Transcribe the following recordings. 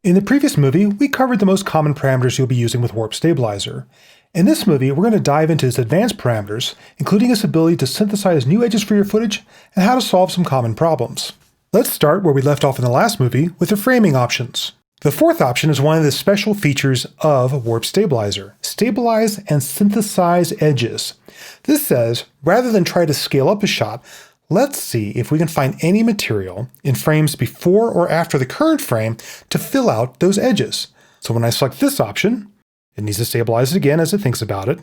In the previous movie, we covered the most common parameters you'll be using with Warp Stabilizer. In this movie, we're going to dive into its advanced parameters, including its ability to synthesize new edges for your footage and how to solve some common problems. Let's start where we left off in the last movie with the framing options. The fourth option is one of the special features of Warp Stabilizer: stabilize and synthesize edges. This says, rather than try to scale up a shot, let's see if we can find any material in frames before or after the current frame to fill out those edges. So when I select this option, it needs to stabilize it again as it thinks about it.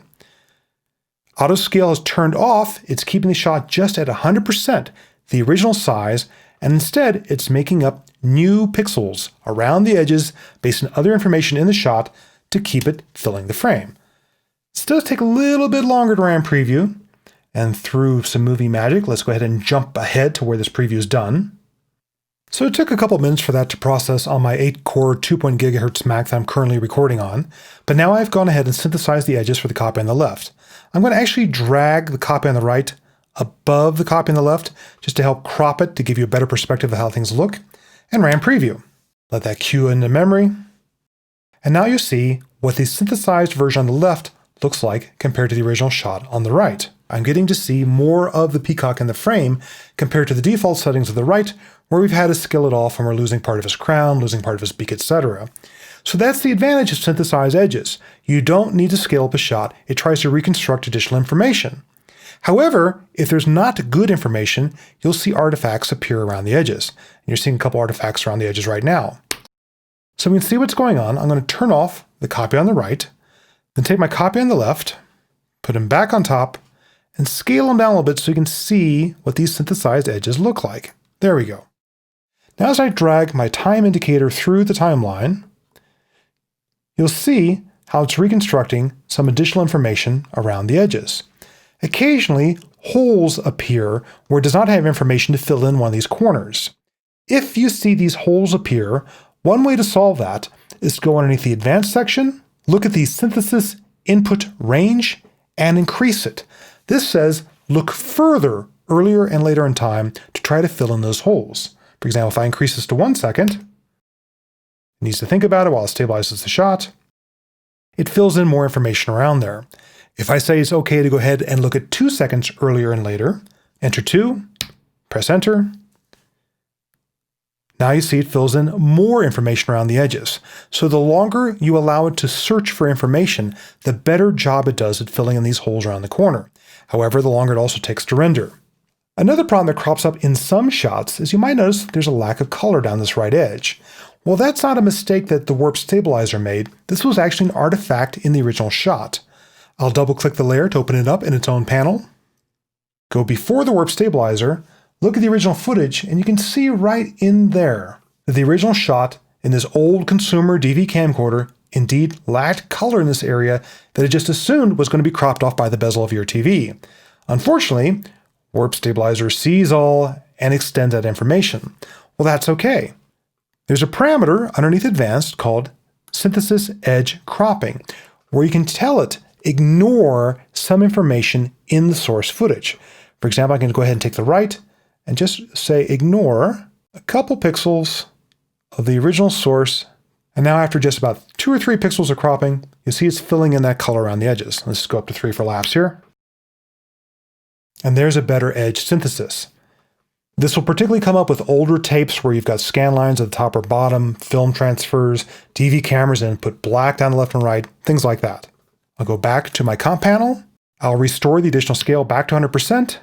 Auto scale is turned off. It's keeping the shot just at 100%, the original size, and instead it's making up new pixels around the edges based on other information in the shot to keep it filling the frame. This does take a little bit longer to RAM preview, and through some movie magic, let's go ahead and jump ahead to where this preview is done. So it took a couple minutes for that to process on my 8-core 2.0 GHz Mac that I'm currently recording on, but now I've gone ahead and synthesized the edges for the copy on the left. I'm going to actually drag the copy on the right above the copy on the left just to help crop it to give you a better perspective of how things look, and RAM preview. Let that queue into memory. And now you see what the synthesized version on the left looks like compared to the original shot on the right. I'm getting to see more of the peacock in the frame compared to the default settings of the right, where we've had to scale it off and we're losing part of his crown, losing part of his beak, etc. So that's the advantage of synthesized edges. You don't need to scale up a shot. It tries to reconstruct additional information. However, if there's not good information, you'll see artifacts appear around the edges. And you're seeing a couple artifacts around the edges right now. So we can see what's going on. I'm going to turn off the copy on the right, then take my copy on the left, put them back on top, and scale them down a little bit so you can see what these synthesized edges look like. There we go. Now as I drag my time indicator through the timeline, you'll see how it's reconstructing some additional information around the edges. Occasionally, holes appear where it does not have information to fill in one of these corners. If you see these holes appear, one way to solve that is to go underneath the Advanced section, look at the Synthesis Input Range, and increase it. This says look further earlier and later in time to try to fill in those holes. For example, if I increase this to 1 second, it needs to think about it while it stabilizes the shot. It fills in more information around there. If I say it's okay to go ahead and look at 2 seconds earlier and later, enter 2, press enter. Now you see it fills in more information around the edges. So the longer you allow it to search for information, the better job it does at filling in these holes around the corner. However, the longer it also takes to render. Another problem that crops up in some shots is you might notice there's a lack of color down this right edge. Well, that's not a mistake that the Warp Stabilizer made. This was actually an artifact in the original shot. I'll double-click the layer to open it up in its own panel. Go before the Warp Stabilizer, look at the original footage, and you can see right in there that the original shot in this old consumer DV camcorder indeed lacked color in this area that it just assumed was going to be cropped off by the bezel of your TV. Unfortunately, Warp Stabilizer sees all and extends that information. Well, that's okay. There's a parameter underneath Advanced called Synthesis Edge Cropping, where you can tell it ignore some information in the source footage. For example, I can go ahead and take the right and just say ignore a couple pixels of the original source. And now after just about 2 or 3 pixels of cropping, you see it's filling in that color around the edges. Let's go up to 3 for laughs here. And there's a better edge synthesis. This will particularly come up with older tapes where you've got scan lines at the top or bottom, film transfers, DV cameras, and put black down the left and right, things like that. I'll go back to my comp panel. I'll restore the additional scale back to 100%.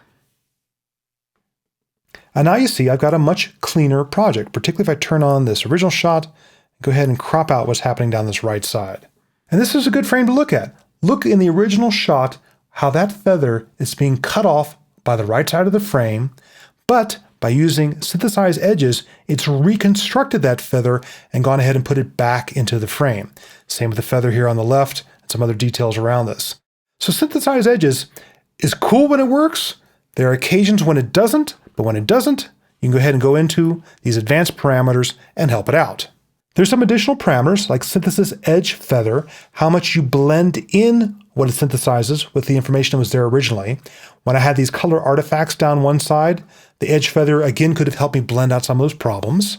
And now you see I've got a much cleaner project, particularly if I turn on this original shot and go ahead and crop out what's happening down this right side. And this is a good frame to look at. Look in the original shot how that feather is being cut off by the right side of the frame, but by using synthesized edges, it's reconstructed that feather and gone ahead and put it back into the frame. Same with the feather here on the left and some other details around this. So synthesized edges is cool when it works. There are occasions when it doesn't, but when it doesn't, you can go ahead and go into these advanced parameters and help it out. There's some additional parameters like synthesis edge feather, how much you blend in what it synthesizes with the information that was there originally. When I had these color artifacts down one side, the edge feather again could have helped me blend out some of those problems.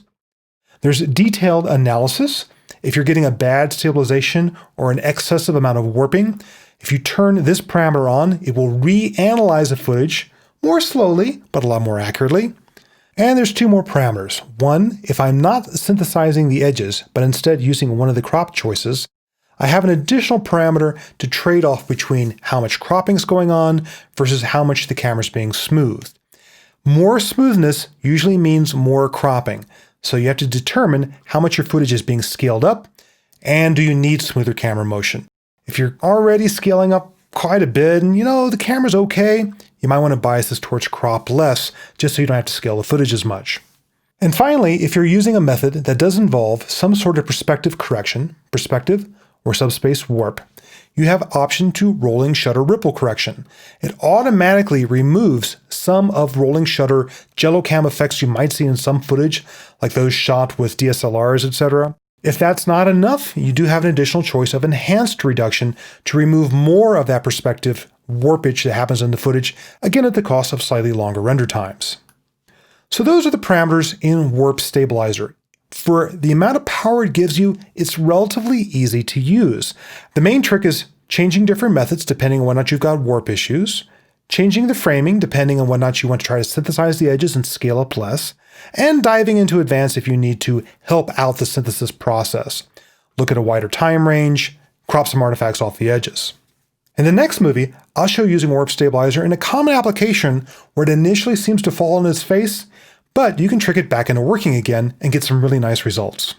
There's detailed analysis. If you're getting a bad stabilization or an excessive amount of warping, if you turn this parameter on, it will reanalyze the footage more slowly, but a lot more accurately. And there's two more parameters. One, if I'm not synthesizing the edges, but instead using one of the crop choices, I have an additional parameter to trade off between how much cropping is going on versus how much the camera is being smoothed. More smoothness usually means more cropping, so you have to determine how much your footage is being scaled up, and do you need smoother camera motion. If you're already scaling up quite a bit and the camera's okay, you might want to bias this towards crop less just so you don't have to scale the footage as much. And finally, if you're using a method that does involve some sort of perspective correction, perspective or subspace warp, you have option to rolling shutter ripple correction. It automatically removes some of rolling shutter jello cam effects you might see in some footage, like those shot with DSLRs, etc. If that's not enough, you do have an additional choice of enhanced reduction to remove more of that perspective warpage that happens in the footage, again at the cost of slightly longer render times. So those are the parameters in Warp Stabilizer. For the amount of power it gives you, it's relatively easy to use. The main trick is changing different methods depending on whether or not you've got warp issues, changing the framing depending on whether or not you want to try to synthesize the edges and scale up less, and diving into advanced if you need to help out the synthesis process. Look at a wider time range, crop some artifacts off the edges. In the next movie, I'll show you using Warp Stabilizer in a common application where it initially seems to fall on its face, but you can trick it back into working again and get some really nice results.